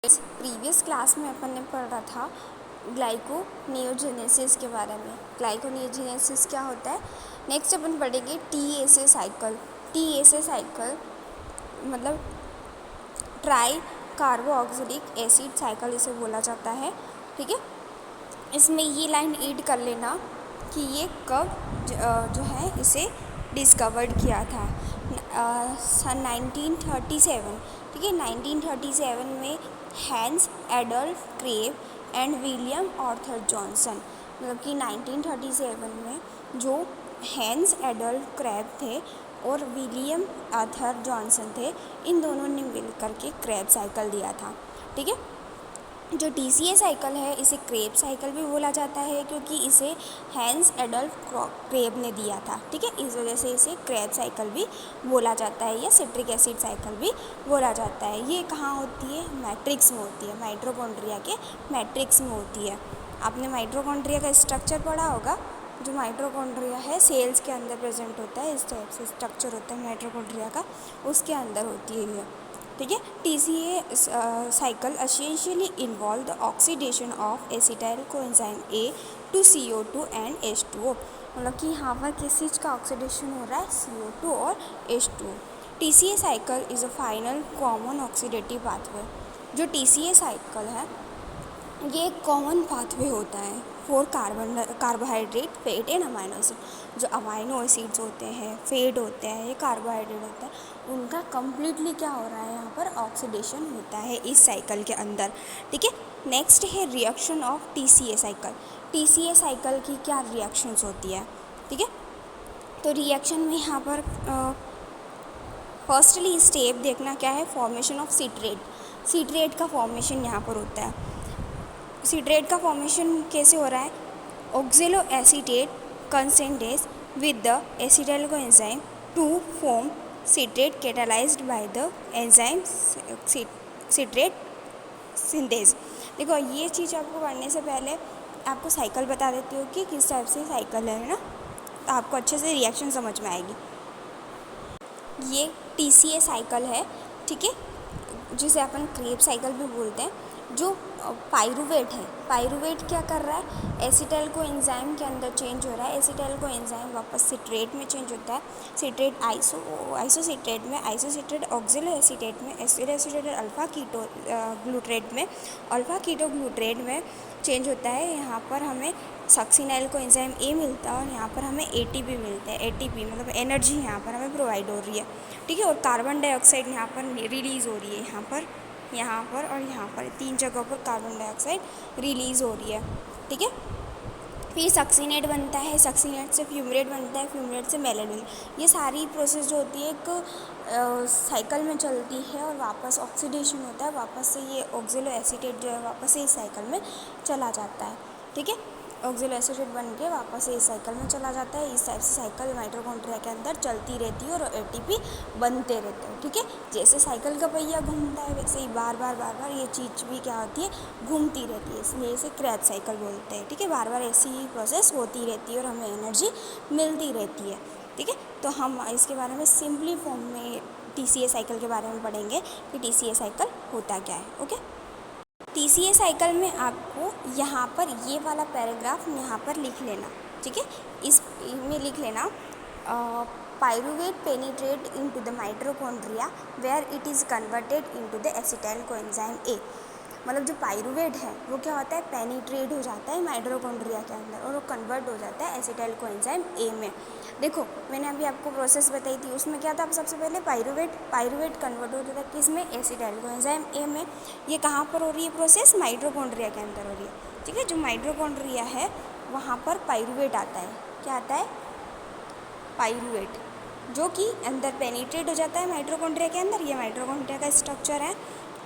Previous class में अपन ने पढ़ा था ग्लाइकोनियोजेनेसिस के बारे में। ग्लाइकोनियोजेनेसिस क्या होता है, नेक्स्ट अपन पढ़ेंगे टीएसए साइकिल। टीएसए साइकिल मतलब ट्राई कार्बोक्सिलिक एसिड साइकिल इसे बोला जाता है। ठीक है, इसमें ये लाइन रीड कर लेना कि ये कब जो है इसे डिस्कवर्ड किया था। सन 1937। ठीक है, 1937 में Hans Adolf Krebs and William Arthur Johnson, मतलब कि 1937 में जो हैंस एडोल्फ क्रेब थे और विलियम आर्थर जॉनसन थे, इन दोनों ने मिल करके क्रेब साइकिल दिया था। ठीक है, जो टीसीए साइकिल है इसे क्रेब साइकिल भी बोला जाता है क्योंकि इसे हैंस एडोल्फ क्रेब ने दिया था। ठीक है, इस वजह से इसे क्रेब साइकिल भी बोला जाता है या सिट्रिक एसिड साइकिल भी बोला जाता है। ये कहाँ होती है, मैट्रिक्स में होती है, माइटोकॉन्ड्रिया के मैट्रिक्स में होती है। आपने माइटोकॉन्ड्रिया का स्ट्रक्चर पढ़ा होगा। जो माइटोकॉन्ड्रिया है सेल्स के अंदर प्रेजेंट होता है, इस टाइप से स्ट्रक्चर होता है माइटोकॉन्ड्रिया का, उसके अंदर होती है ये। ठीक है, TCA cycle essentially involve the oxidation of acetyl coenzyme A to CO2 and H2O, मतलब कि यहाँ पर किस चीज़ का ऑक्सीडेशन हो रहा है, CO2 और H2O। TCA cycle is a final common oxidative pathway. जो टीसीए साइकिल है ये एक कॉमन पाथवे होता है for carbohydrate, fat and amino acid. जो अमाइनो एसिड्स होते हैं, फैट होते हैं, ये कार्बोहाइड्रेट होता है, उनका कम्प्लीटली क्या हो रहा है, यहाँ पर ऑक्सीडेशन होता है इस साइकिल के अंदर। ठीक है, नेक्स्ट है reaction of TCA cycle. TCA cycle की क्या रिएक्शंस होती है। ठीक है, तो रिएक्शन में यहाँ पर फर्स्टली स्टेप देखना क्या है, फॉर्मेशन ऑफ सिट्रेट। सिट्रेट का फॉर्मेशन यहाँ पर होता है। सिट्रेट का फॉर्मेशन कैसे हो रहा है, oxaloacetate condenses with the acetyl coenzyme to form citrate catalysed by the enzyme citrate synthase. देखो ये चीज़ आपको पढ़ने से पहले आपको साइकिल बता देती हूँ कि किस टाइप से साइकिल है ना, तो आपको अच्छे से रिएक्शन समझ में आएगी। ये टीसीए साइकिल है, ठीक है, जिसे अपन क्रेब साइकिल भी बोलते हैं। जो पाइरूवेट है, पाइरूवेट क्या कर रहा है, एसिटाइल को एंजाइम के अंदर चेंज हो रहा है, एसिटाइल को एंजाइम वापस सिट्रेट में चेंज होता है, सिट्रेट आइसोसिट्रेट में, आइसोसिट्रेट ऑक्जेलो एसीटेट में, एसिटेट अल्फा कीटो ग्लूट्रेट में, अल्फा कीटो ग्लूट्रेट में चेंज होता है। यहाँ पर हमें सक्सिनाइल को एंजाइम ए मिलता है और यहाँ पर हमें एटीपी मिलता है। एटीपी मतलब एनर्जी यहाँ पर हमें प्रोवाइड हो रही है। ठीक है, और कार्बन डाइऑक्साइड यहाँ पर रिलीज़ हो रही है, यहाँ पर और यहाँ पर 3 जगहों पर कार्बन डाइऑक्साइड रिलीज़ हो रही है। ठीक है, फिर सक्सीनेट बनता है, सक्सीनेट से फ्यूमरेट बनता है, फ्यूमरेट से मेलेनिन। ये सारी प्रोसेस जो होती है एक साइकिल में चलती है और वापस ऑक्सीडेशन होता है, वापस से ये ऑक्जेलो एसीटेट जो है वापस से इस साइकिल में चला जाता है। ठीक है, ऑक्जेलो एसीटेट बन के वापस से इस साइकिल में चला जाता है। इस टाइप से साइकिल माइटोकॉन्ड्रिया के अंदर चलती रहती है और एटीपी बनते रहते हैं। ठीक है, जैसे साइकिल का पहिया घूमता है वैसे ही बार बार ये चीज़ भी क्या होती है, घूमती रहती है, इसलिए इसे क्रेब साइकिल बोलते हैं। ठीक है, बार बार ऐसी ही प्रोसेस होती रहती है और हमें एनर्जी मिलती रहती है। ठीक है, तो हम इसके बारे में सिंपली फॉर्म में टीसीए साइकिल के बारे में पढ़ेंगे कि टीसीए साइकिल होता क्या है। ओके, टीसीए साइकिल में आपको यहाँ पर ये वाला पैराग्राफ यहाँ पर लिख लेना। ठीक है, इसमें लिख लेना, pyruvate penetrate into the mitochondria where it is converted into the acetyl coenzyme A. मतलब जो पाइरूवेट है वो क्या होता है, पेनिट्रेट हो जाता है माइटोकॉन्ड्रिया के अंदर और वो कन्वर्ट हो जाता है एसिटाइल कोएंजाइम ए में। देखो मैंने अभी आपको प्रोसेस बताई थी, उसमें क्या था, सबसे पहले पाइरूवेट कन्वर्ट हो जाता है किसमें, एसिटाइल कोएंजाइम ए में। ये कहाँ पर हो रही है प्रोसेस, माइटोकॉन्ड्रिया के अंदर हो रही है। ठीक है, जो माइटोकॉन्ड्रिया है वहाँ पर पाइरूवेट आता है, क्या आता है, पाइरूवेट, जो कि अंदर पेनिट्रेट हो जाता है माइटोकॉन्ड्रिया के अंदर। ये माइटोकॉन्ड्रिया का स्ट्रक्चर है।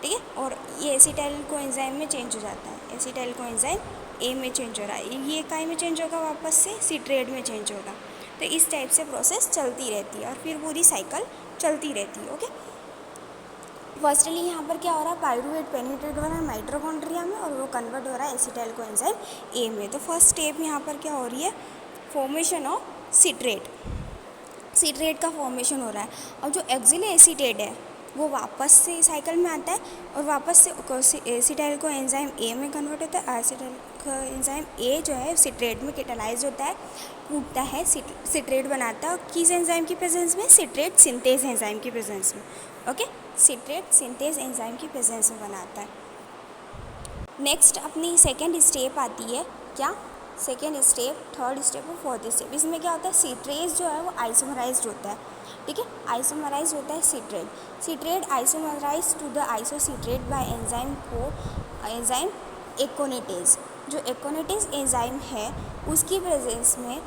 ठीक है, और ये एसिटाइल कोएंजाइम में चेंज हो जाता है, एसिटाइल कोएंजाइम ए में चेंज हो रहा है, ये काय में चेंज होगा, वापस से सिट्रेट में चेंज होगा। तो इस टाइप से प्रोसेस चलती रहती है और फिर पूरी साइकिल चलती रहती है। ओके, फर्स्टली यहाँ पर क्या हो रहा है, पाइरूवेट पेनिट्रेट हो रहा है माइटोकॉन्ड्रिया में और वो कन्वर्ट हो रहा है एसिटाइल कोएंजाइम ए में। तो फर्स्ट स्टेप यहाँ पर क्या हो रही है, फॉर्मेशन ऑफ सिट्रेट, सिट्रेट का फॉर्मेशन हो रहा है। और जो ऑक्जेलो एसीटेट है, वो वापस से साइकिल में आता है और वापस से एसिटाइल को एंजाइम ए में कन्वर्ट होता है। एसिटाइल का एंजाइम ए जो है सिट्रेट में कैटालाइज होता है, टूटता है, सिट्रेट बनाता है। किस एंजाइम की प्रेजेंस में? सिट्रेट सिंथेज एंजाइम की प्रेजेंस में। ओके, सिट्रेट सिंथेज एंजाइम की प्रेजेंस में बनाता है। नेक्स्ट अपनी सेकेंड स्टेप आती है, क्या? सेकेंड स्टेप, थर्ड स्टेप और फोर्थ स्टेप। इसमें क्या होता है? सिट्रेज जो है वो आइसोमराइज्ड होता है, ठीक है, आइसोमराइज होता है citrate. Citrate isomerise to the isocitrate by enzyme aconitase. जो एकोनेटेज एंजाइम है उसकी प्रेजेंस में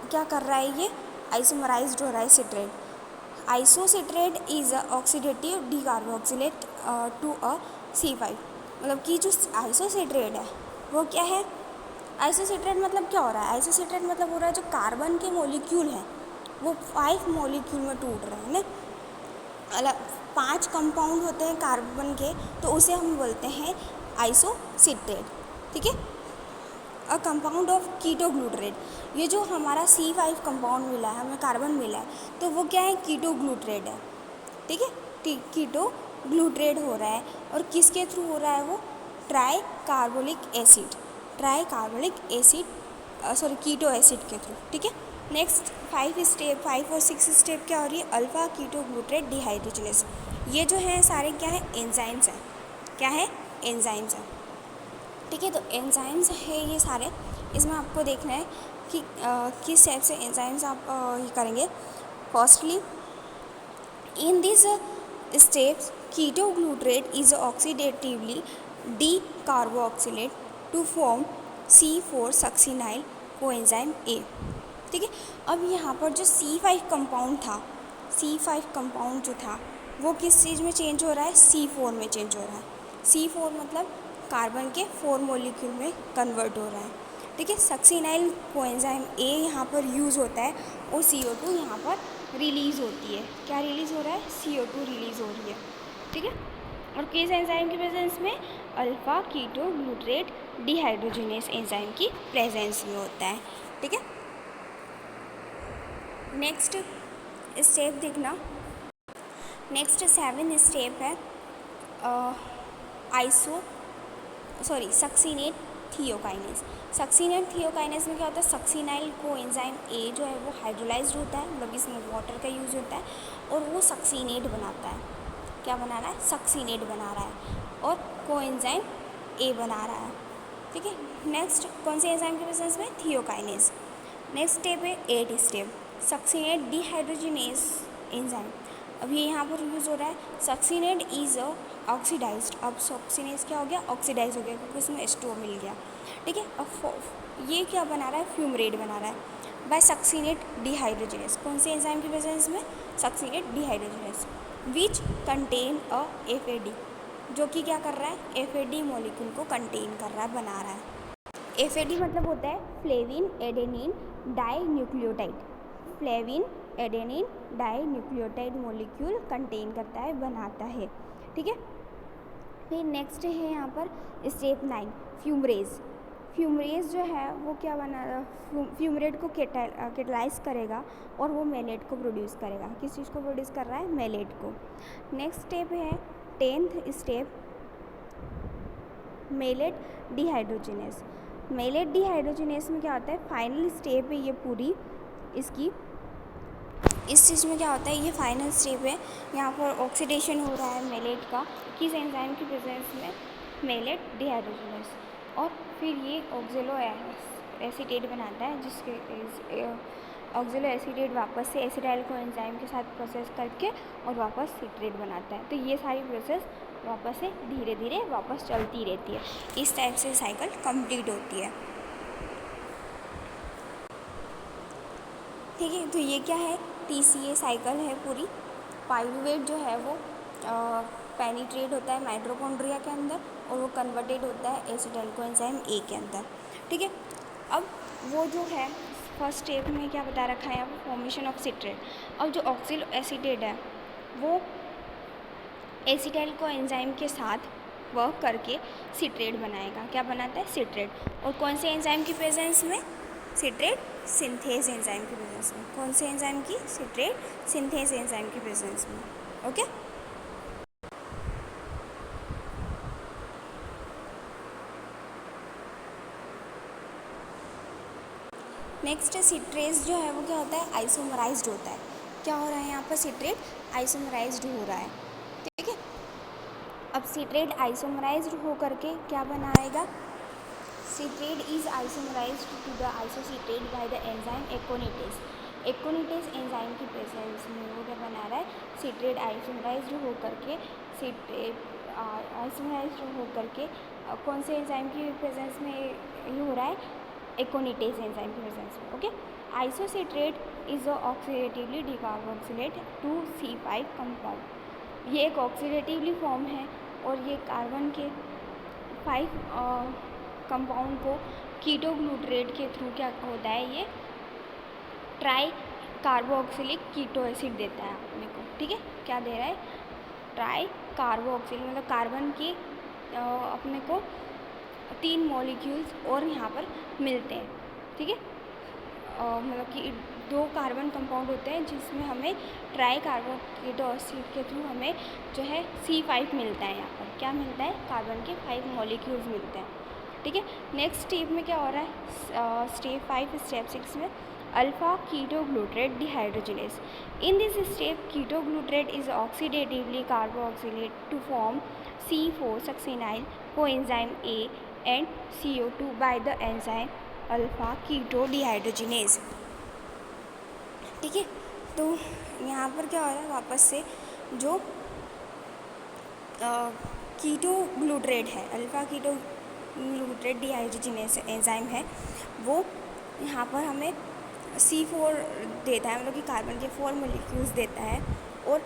क्या कर रहा है? ये आइसोमराइज्ड हो रहा है citrate. Isocitrate is a oxidative decarboxylate to a C5। मतलब कि जो आइसोसिट्रेट है वो क्या है? आइसोसिट्रेट मतलब क्या हो रहा है? आइसोसिट्रेट मतलब हो रहा है जो कार्बन के मॉलिक्यूल हैं वो 5 मॉलिक्यूल में टूट रहे हैं ना, अलग 5 कंपाउंड होते हैं कार्बन के, तो उसे हम बोलते हैं आइसोसिट्रेट, ठीक है। A compound of ketoglutarate. ये जो हमारा C5 कंपाउंड मिला है, हमें कार्बन मिला है, तो वो क्या है? कीटोग्लूटरेट है, ठीक है, कीटोग्लूटरेट हो रहा है। और किसके थ्रू हो रहा है वो? Tri carbolic acid, keto acid के थ्रू, ठीक है। नेक्स्ट 5 और 6 स्टेप क्या हो रही है? Alpha ketoglutarate dehydrogenase. ये जो है सारे क्या है? एंजाइम्स हैं। क्या है? एंजाइम्स हैं, ठीक है। तो एंजाइम्स है ये सारे। इसमें आपको देखना है कि किस टाइप से एंजाइम्स आप ये करेंगे। Firstly in this steps ketoglutarate is oxidatively decarboxylate to form C4 succinyl coenzyme A, ठीक है। अब यहाँ पर जो C5 कंपाउंड था, C5 कंपाउंड जो था वो किस चीज़ में चेंज हो रहा है? C4 में चेंज हो रहा है। C4 मतलब कार्बन के 4 मॉलिक्यूल में कन्वर्ट हो रहा है, ठीक है। सक्सिनाइल कोएंजाइम ए यहाँ पर यूज़ होता है और CO2 यहाँ पर रिलीज़ होती है। क्या रिलीज़ हो रहा है? CO2 रिलीज़ हो रही है, ठीक है। और किस एंजाइम की प्रेजेंस में? अल्फा कीटोग्लूटरेट डिहाइड्रोजिनेस एंजाइम की प्रेजेंस में होता है, ठीक है। नेक्स्ट स्टेप देखना, नेक्स्ट 7 स्टेप है सक्सिनेट थियोकाइनेस। सक्सिनेट थियोकाइनेस में क्या होता है? सक्सिनाइल कोएंजाइम ए जो है वो हाइड्रोलाइज्ड होता है, मतलब इसमें वाटर का यूज़ होता है और वो सक्सिनेट बनाता है। क्या बना रहा है? सक्सिनेट बना रहा है और कोएंजाइम ए बना रहा है, ठीक है। नेक्स्ट कौन से एंजाइम के प्रेजेंस में? थियोकाइनेस। नेक्स्ट स्टेप है 8 स्टेप, सक्सिनेट डिहाइड्रोजिनेस एंजाइम। अब ये यहाँ पर यूज़ हो रहा है। Succinate is oxidised. अब सक्सिनेस क्या हो गया? ऑक्सीडाइज हो गया क्योंकि उसमें H2O मिल गया, ठीक है। अब ये क्या बना रहा है? फ्यूमरेट बना रहा है बाय सक्सिनेट डिहाइड्रोजिनेस। कौन से एंजाइम की प्रेजेंस में? Succinate dehydrogenase which contain a FAD, जो कि क्या कर रहा है? FAD मॉलिक्यूल को कंटेन कर रहा है, बना रहा है। FAD मतलब होता है flavin adenine dinucleotide. Flavin adenine dinucleotide molecule contain करता है, बनाता है, ठीक है। फिर नेक्स्ट है यहाँ पर स्टेप 9 फ्यूमरेज। फ्यूमरेज जो है वो क्या बना? फ्यूमरेट को कैटालाइज करेगा और वो मेलेट को प्रोड्यूस करेगा। किस चीज़ को प्रोड्यूस कर रहा है? मेलेट को। नेक्स्ट स्टेप है 10th step malate dehydrogenase. Malate dehydrogenase में क्या होता है? फाइनल स्टेप है ये पूरी इसकी। इस चीज़ में क्या होता है? ये फाइनल स्टेप है, यहाँ पर ऑक्सीडेशन हो रहा है मेलेट का। किस एंजाइम की प्रेजेंस में? Malate dehydrogenase. और फिर ये ऑक्जेलो एसीटेट बनाता है, जिसके ऑक्जेलो एसीटेट वापस से एसिटाइल को एंजाइम के साथ प्रोसेस करके और वापस सिट्रेट बनाता है। तो ये सारी प्रोसेस वापस से धीरे धीरे वापस चलती रहती है। इस टाइप से साइकिल कंप्लीट होती है, ठीक है। तो ये क्या है? TCA साइकिल है पूरी। पाइरूवेट जो है वो पेनिट्रेट होता है माइटोकॉन्ड्रिया के अंदर और वो कन्वर्टेड होता है एसिटाइल कोएंजाइम ए के अंदर, ठीक है। अब वो जो है फर्स्ट स्टेप में क्या बता रखा है? Formation of citrate. अब जो ऑक्सिलो एसीटेट है वो एसिटाइल कोएंजाइम के साथ वर्क करके सिट्रेट बनाएगा। क्या बनाता है? सिट्रेट। और कौन से एंजाइम की प्रेजेंस में? सिट्रेट सिंथेज एंजाइम की प्रेजेंस में। कौन से एंजाइम की? सिट्रेट सिंथेज एंजाइम की प्रेजेंस में, ओके। नेक्स्ट सिट्रेट जो है वो क्या होता है, आइसोमराइज्ड होता है। क्या हो रहा है यहाँ पर, सिट्रेट आइसोमराइज्ड हो रहा है, ठीक है। अब सिट्रेट आइसोमराइज्ड हो करके क्या बनाएगा, citrate is isomerised to the isocitrate by the enzyme aconitase. Aconitase enzyme की प्रेजेंस में वो क्या बना रहा है, सिट्रेट आइसोमराइज्ड हो करके, सिट्रेट आइसोमराइज्ड हो करके कौन से एंजाइम की प्रेजेंस में ये हो रहा है, एकोनिटेज एंजाइम की प्रेजेंस में, okay. Isocitrate is a oxidatively decarboxylate to C5 compound. ये एक ऑक्सीडेटिवली फॉर्म है और ये कार्बन के 5 कंपाउंड को कीटो ग्लूटरेट के थ्रू क्या होता है, ये ट्राई कार्बोक्सिलिक कीटो एसिड देता है अपने को, ठीक है। क्या दे रहा है, ट्राई कार्बोक्सिलिक, मतलब कार्बन की अपने को 3 मॉलिक्यूल्स और यहाँ पर मिलते हैं, ठीक है। मतलब कि 2 कार्बन कंपाउंड होते हैं जिसमें हमें ट्राई कार्बोकीटो एसिड के थ्रू हमें जो है C5 मिलता है। यहाँ पर क्या मिलता है, कार्बन के 5 मॉलिक्यूल्स मिलते हैं, ठीक है। नेक्स्ट स्टेप में क्या हो रहा है, स्टेप 5 स्टेप 6 में alpha keto glutarate dehydrogenase. In this step ketoglutarate is oxidatively carboxylate to form C4 succinyl coenzyme A and CO2 by the enzyme alpha keto dehydrogenase, ठीक है। तो यहाँ पर क्या हो रहा है, वापस से जो कीटो ग्लूटरेट है, अल्फा कीटो ग्लूटरेट डिहाइड्रोजिनेस एंजाइम है, वो यहाँ पर हमें C4 देता है, मतलब कि कार्बन के 4 मॉलिक्यूल्स देता है और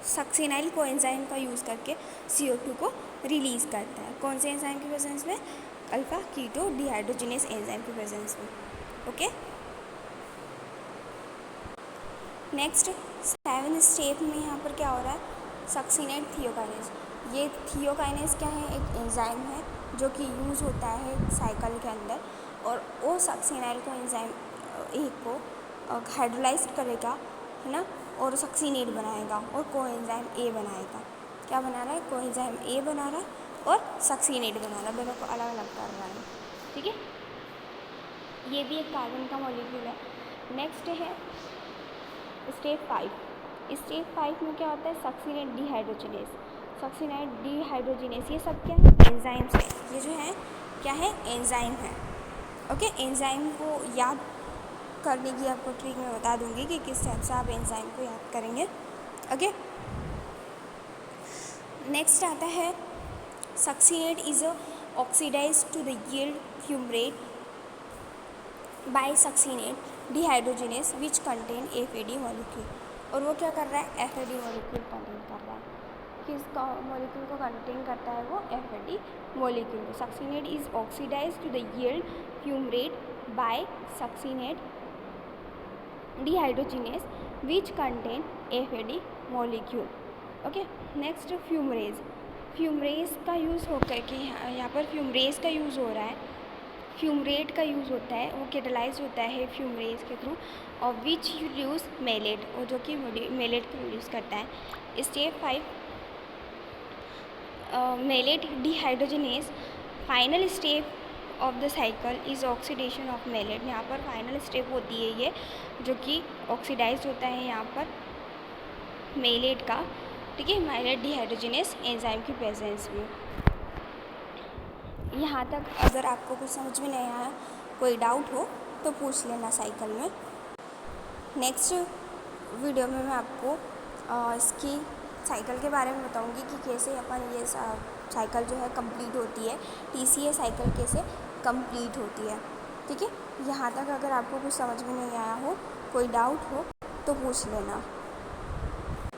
सक्सिनाइल कोएंजाइम का यूज़ करके CO2 को रिलीज़ करता है। कौन से एंजाइम की प्रेजेंस में, अल्फा कीटो डिहाइड्रोजिनेस एंजाइम की प्रेजेंस में, ओके। नेक्स्ट 7 स्टेप में यहाँ पर क्या हो रहा है, सक्सिनेट थियोकाइनेस। ये थियोकाइनेस क्या है, एक एंजाइम है जो कि यूज़ होता है साइकिल के अंदर, और वो सक्सिनाइल को एंजाइम एक को हाइड्रोलाइज करेगा, है ना, और सक्सिनेट बनाएगा और कोएंजाइम A बनाएगा। क्या बना रहा है, कोएंजाइम A बना रहा है और सक्सिनेट बना रहा है, दोनों को अलग अलग कर रहा है, ठीक है। ये भी एक कार्बन का मॉलिक्यूल है। नेक्स्ट है स्टेप 5। स्टेप 5 में क्या होता है, सक्सिनेट डिहाइड्रोजिनेस। सक्सिनेट डिहाइड्रोजिनेस ये सब क्या है, एंजाइम्स है। ये जो है क्या है, एंजाइम है, ओके। एंजाइम को याद करने की आपको ट्रिक मैं बता दूंगी कि किस टाइप से आप एंजाइम को याद करेंगे, ओके। नेक्स्ट आता है succinate is oxidise to the yield fumarate by succinate dehydrogenase which contain FAD molecule. और वो क्या कर रहा है, FAD मॉलिक्यूल कंटेन कर रहा है। किस मॉलिक्यूल को कंटेन करता है वो, FAD molecule. Succinate is oxidise to the yield fumarate by succinate dehydrogenase which contain FAD molecule, okay. Next fumarase. Fumarase का यूज़ होकर के यहाँ पर फ्यूमरेज का यूज़ हो रहा है, फ्यूमरेट का यूज़ होता है, वो कैटालाइज होता है फ्यूमरेज के थ्रू, और विच यूज़ मेलेट, और जो कि मेलेट का यूज़ करता है। Step 5 malate dehydrogenase. Final step of the cycle is oxidation of malate. यहाँ पर फाइनल स्टेप होती है ये, जो कि ऑक्सीडाइज होता है यहाँ पर मेलेट का, ठीक है, मेलेट डिहाइड्रोजिनेस एंजाइम की प्रेजेंस में। यहाँ तक अगर आपको कुछ समझ में नहीं आया, कोई डाउट हो तो पूछ लेना साइकिल में। नेक्स्ट वीडियो में मैं आपको इसकी साइकिल के बारे में बताऊंगी कि कैसे अपन ये साइकिल जो है कंप्लीट होती है, TCA साइकिल कैसे कंप्लीट होती है, ठीक है। यहाँ तक अगर आपको कुछ समझ में नहीं आया हो, कोई डाउट हो तो पूछ लेना।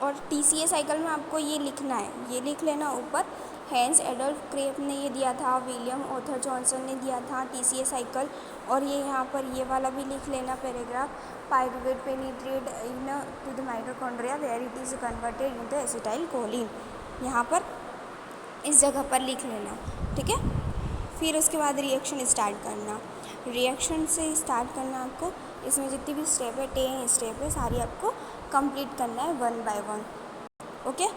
और TCA साइकिल में आपको ये लिखना है, ये लिख लेना ऊपर, हैंस एडल्फ क्रेप ने ये दिया था, विलियम ऑथर जॉनसन ने दिया था TCA साइकिल। और ये यहाँ पर ये वाला भी लिख लेना paragraph, pyruvate penetrate in to the mitochondria where it is converted into acetyl choline. यहाँ पर इस जगह पर लिख लेना, ठीक है। फिर उसके बाद रिएक्शन स्टार्ट करना, रिएक्शन से स्टार्ट करना आपको। इसमें जितनी भी स्टेप है, 10 स्टेप है, सारी आपको कंप्लीट करना है 1 by 1, ओके।